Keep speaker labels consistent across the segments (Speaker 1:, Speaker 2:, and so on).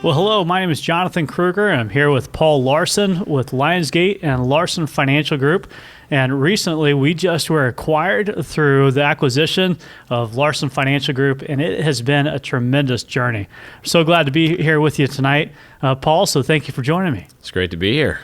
Speaker 1: Well, hello, my name is Jonathan Krueger, and I'm here with Paul Larson with Lionsgate and Larson Financial Group. And recently, we just were acquired through the acquisition of Larson Financial Group, and it has been a tremendous journey. So glad to be here with you tonight, Paul, so thank you for joining me.
Speaker 2: It's great to be here.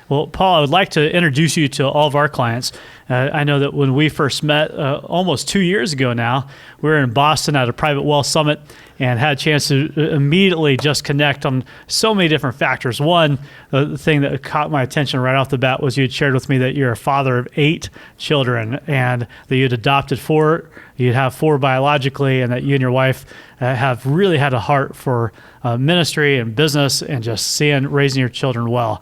Speaker 1: Well, Paul, I would like to introduce you to all of our clients. I know that when we first met almost 2 years ago now, we were in Boston at a private wealth summit and had a chance to immediately just connect on so many different factors. One, the thing that caught my attention right off the bat was you had shared with me that you're a father of 8 children and that you'd adopted 4, you'd have 4 biologically, and that you and your wife have really had a heart for ministry and business and just raising your children well.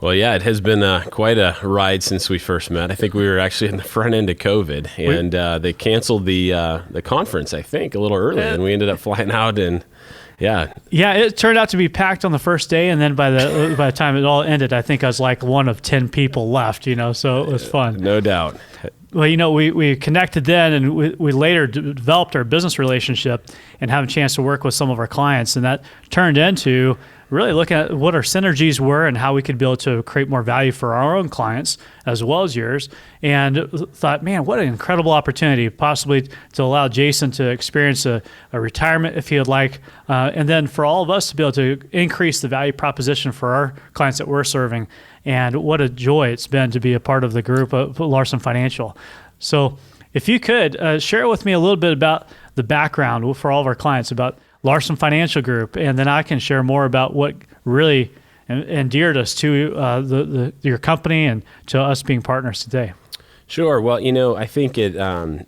Speaker 2: Well, yeah, it has been quite a ride since we first met. I think we were actually in the front end of COVID, and they canceled the conference, I think, a little early, and we ended up flying out, and yeah. Yeah,
Speaker 1: it turned out to be packed on the first day, and then by the time it all ended, I think I was like one of 10 people left, so it was fun.
Speaker 2: No doubt.
Speaker 1: Well, we connected then, and we later developed our business relationship and have a chance to work with some of our clients, and that turned into really looking at what our synergies were and how we could be able to create more value for our own clients as well as yours, and thought, man, what an incredible opportunity possibly to allow Jason to experience a retirement if he would like, and then for all of us to be able to increase the value proposition for our clients that we're serving. And what a joy it's been to be a part of the group of Larson Financial. So if you could share with me a little bit about the background for all of our clients about Larson Financial Group, and then I can share more about what really endeared us to your company and to us being partners today.
Speaker 2: Sure. Well, I think it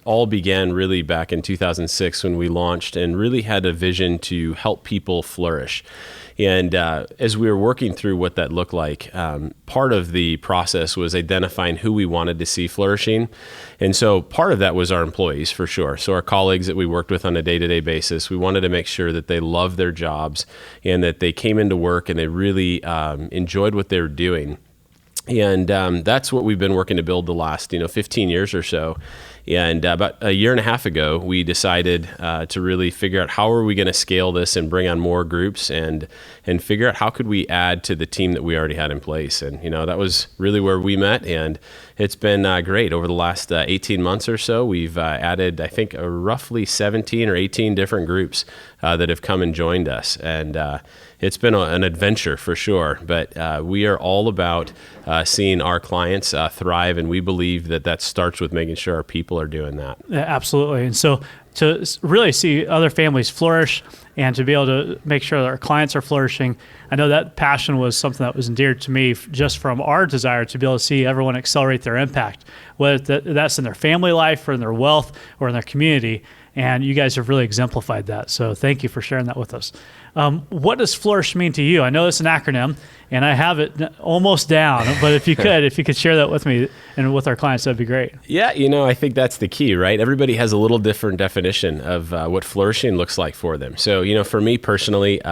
Speaker 2: all began really back in 2006 when we launched and really had a vision to help people flourish. And as we were working through what that looked like, part of the process was identifying who we wanted to see flourishing. And so part of that was our employees, for sure. So our colleagues that we worked with on a day-to-day basis, we wanted to make sure that they loved their jobs and that they came into work and they really enjoyed what they were doing. And that's what we've been working to build the last 15 years or so. And about a year and a half ago, we decided to really figure out how are we going to scale this and bring on more groups and figure out how could we add to the team that we already had in place. And, that was really where we met. And it's been great. Over the last 18 months or so, we've added, I think, roughly 17 or 18 different groups that have come and joined us. And it's been an adventure for sure, but we are all about seeing our clients thrive, and we believe that starts with making sure our people are doing that.
Speaker 1: Yeah, absolutely. And so to really see other families flourish and to be able to make sure that our clients are flourishing, I know that passion was something that was endeared to me just from our desire to be able to see everyone accelerate their impact, whether that's in their family life or in their wealth or in their community. And you guys have really exemplified that. So thank you for sharing that with us. What does flourish mean to you? I know it's an acronym, and I have it almost down, but if you could share that with me and with our clients, that'd be great.
Speaker 2: Yeah, I think that's the key, right? Everybody has a little different definition of what flourishing looks like for them. So, for me personally,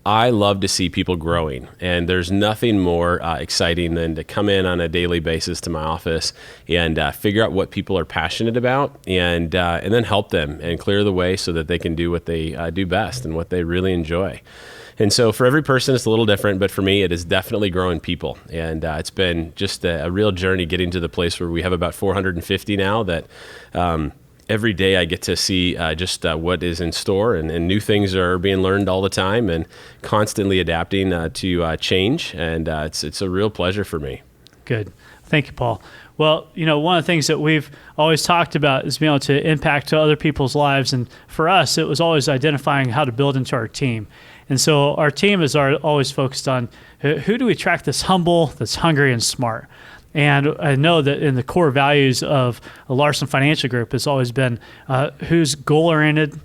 Speaker 2: I love to see people growing, and there's nothing more exciting than to come in on a daily basis to my office and figure out what people are passionate about and then help them and clear the way so that they can do what they do best and what they really enjoy. And so for every person, it's a little different, but for me, it is definitely growing people. And it's been just a real journey getting to the place where we have about 450 now that every day I get to see just what is in store, and new things are being learned all the time and constantly adapting to change. And it's a real pleasure for me.
Speaker 1: Good. Thank you, Paul. Well, one of the things that we've always talked about is being able to impact to other people's lives. And for us, it was always identifying how to build into our team. And so our team is always focused on who do we attract that's humble, that's hungry, and smart. And I know that in the core values of a Larson Financial Group has always been who's goal-oriented,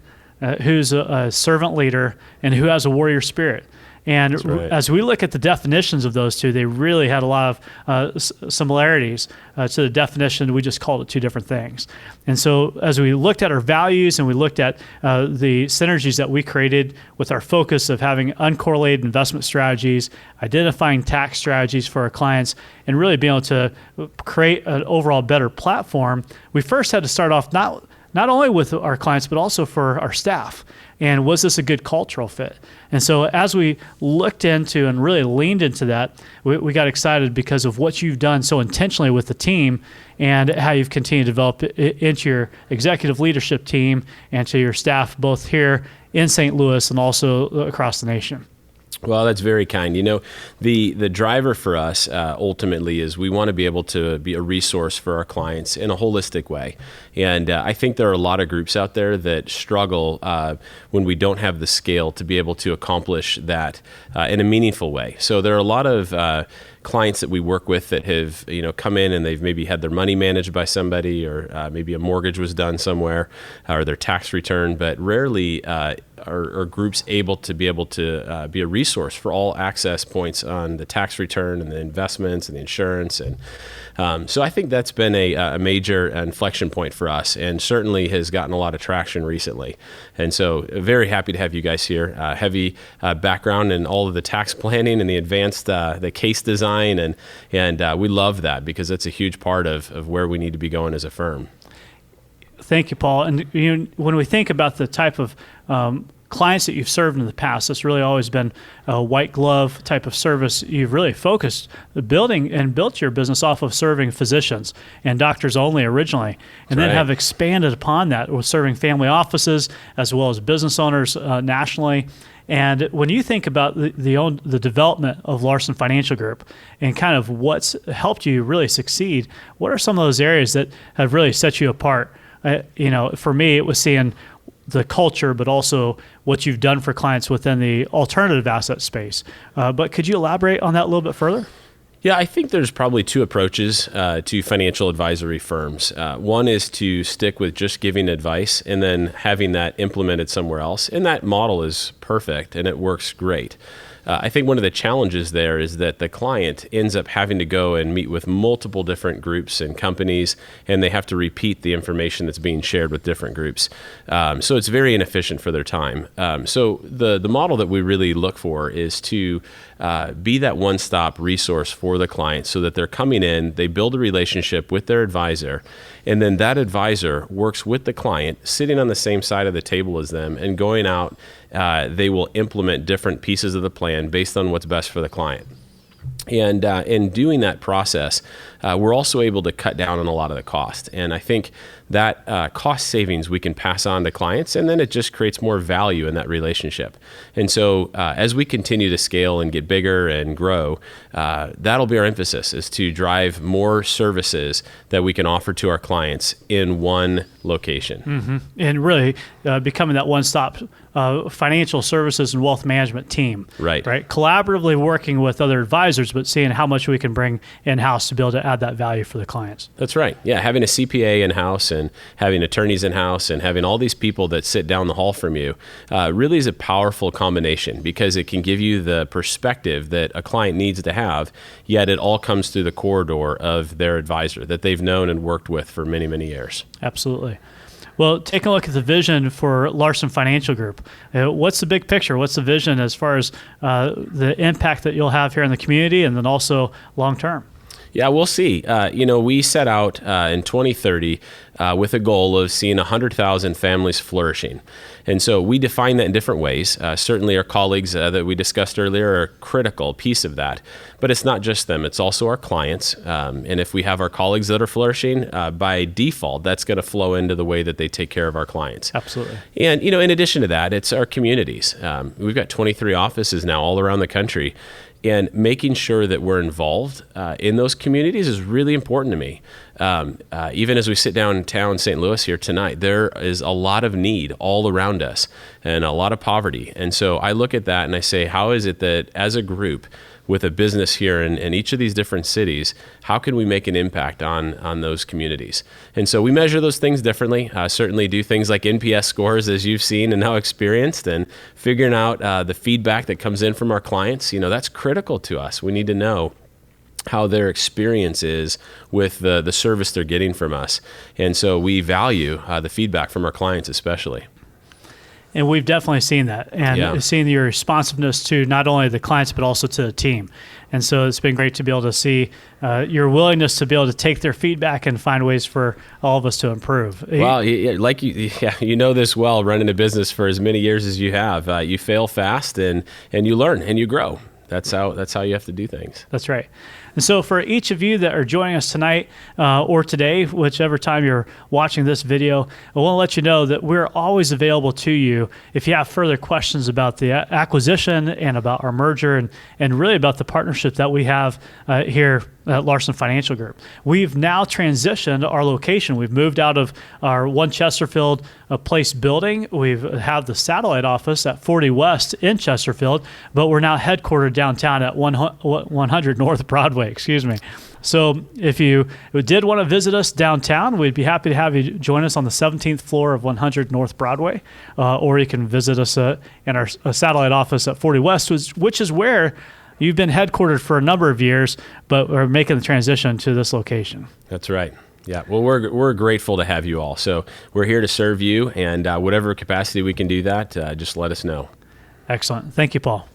Speaker 1: who's a servant leader, and who has a warrior spirit. And right. As we look at the definitions of those two, they really had a lot of similarities to the definition. We just called it two different things. And so as we looked at our values and we looked at the synergies that we created with our focus of having uncorrelated investment strategies, identifying tax strategies for our clients, and really being able to create an overall better platform, we first had to start off not not only with our clients, but also for our staff. And was this a good cultural fit? And so as we looked into and really leaned into that, we got excited because of what you've done so intentionally with the team and how you've continued to develop it into your executive leadership team and to your staff, both here in St. Louis and also across the nation.
Speaker 2: Well, that's very kind. You know, the driver for us ultimately is we want to be able to be a resource for our clients in a holistic way. And I think there are a lot of groups out there that struggle when we don't have the scale to be able to accomplish that in a meaningful way. So there are a lot of clients that we work with that have come in and they've maybe had their money managed by somebody, or maybe a mortgage was done somewhere, or their tax return, but rarely are groups able to be a resource for all access points on the tax return and the investments and the insurance. And so I think that's been a major inflection point for us, and certainly has gotten a lot of traction recently. And so very happy to have you guys here. Heavy background in all of the tax planning and the advanced the case design, and we love that because that's a huge part of where we need to be going as a firm.
Speaker 1: Thank you, Paul. And when we think about the type of clients that you've served in the past, it's really always been a white glove type of service. You've really focused built your business off of serving physicians and doctors only originally, and then have expanded upon that with serving family offices as well as business owners nationally. And when you think about the development of Larson Financial Group and kind of what's helped you really succeed, what are some of those areas that have really set you apart? For me, it was seeing the culture, but also what you've done for clients within the alternative asset space. But could you elaborate on that a little bit further?
Speaker 2: Yeah, I think there's probably two approaches to financial advisory firms. One is to stick with just giving advice and then having that implemented somewhere else. And that model is perfect and it works great. I think one of the challenges there is that the client ends up having to go and meet with multiple different groups and companies, and they have to repeat the information that's being shared with different groups. So it's very inefficient for their time. So the model that we really look for is to be that one-stop resource for the client so that they're coming in, they build a relationship with their advisor, and then that advisor works with the client, sitting on the same side of the table as them, and going out, they will implement different pieces of the plan based on what's best for the client. And in doing that process, we're also able to cut down on a lot of the cost. And I think that cost savings we can pass on to clients, and then it just creates more value in that relationship. And so as we continue to scale and get bigger and grow, that'll be our emphasis, is to drive more services that we can offer to our clients in one location.
Speaker 1: Mm-hmm. And really becoming that one-stop financial services and wealth management team.
Speaker 2: Right.
Speaker 1: Collaboratively working with other advisors, but seeing how much we can bring in-house to be able to add that value for the clients.
Speaker 2: That's right. Yeah, having a CPA in-house and having attorneys in-house and having all these people that sit down the hall from you really is a powerful combination, because it can give you the perspective that a client needs to have, yet it all comes through the corridor of their advisor that they've known and worked with for many, many years.
Speaker 1: Absolutely. Well, taking a look at the vision for Larson Financial Group, what's the big picture? What's the vision as far as the impact that you'll have here in the community and then also long term?
Speaker 2: Yeah, we'll see. We set out in 2030 with a goal of seeing 100,000 families flourishing. And so we define that in different ways. Certainly our colleagues that we discussed earlier are a critical piece of that. But it's not just them, it's also our clients. And if we have our colleagues that are flourishing, by default, that's going to flow into the way that they take care of our clients.
Speaker 1: Absolutely.
Speaker 2: And, in addition to that, it's our communities. We've got 23 offices now all around the country. And making sure that we're involved in those communities is really important to me. Even as we sit downtown in St. Louis here tonight, there is a lot of need all around us and a lot of poverty. And so I look at that and I say, how is it that as a group with a business here in each of these different cities, how can we make an impact on those communities? And so we measure those things differently. Certainly do things like NPS scores, as you've seen and now experienced, and figuring out the feedback that comes in from our clients. That's critical to us. We need to know how their experience is with the service they're getting from us. And so we value the feedback from our clients especially.
Speaker 1: And we've definitely seen that, and seen your responsiveness to not only the clients but also to the team. And so it's been great to be able to see your willingness to be able to take their feedback and find ways for all of us to improve.
Speaker 2: Well, like you know this well, running a business for as many years as you have. You fail fast, and you learn and you grow. That's how you have to do things.
Speaker 1: That's right. And so for each of you that are joining us tonight or today, whichever time you're watching this video, I want to let you know that we're always available to you if you have further questions about the acquisition and about our merger and really about the partnership that we have here at Larson Financial Group. We've now transitioned our location. We've moved out of our One Chesterfield Place building. We have the satellite office at 40 West in Chesterfield, but we're now headquartered downtown at 100 North Broadway. Excuse me. So if you did want to visit us downtown, we'd be happy to have you join us on the 17th floor of 100 North Broadway, or you can visit us in our satellite office at 40 West, which is where you've been headquartered for a number of years, but we're making the transition to this location.
Speaker 2: That's right. Yeah. Well, we're grateful to have you all. So we're here to serve you, and whatever capacity we can do that, just let us know.
Speaker 1: Excellent. Thank you, Paul.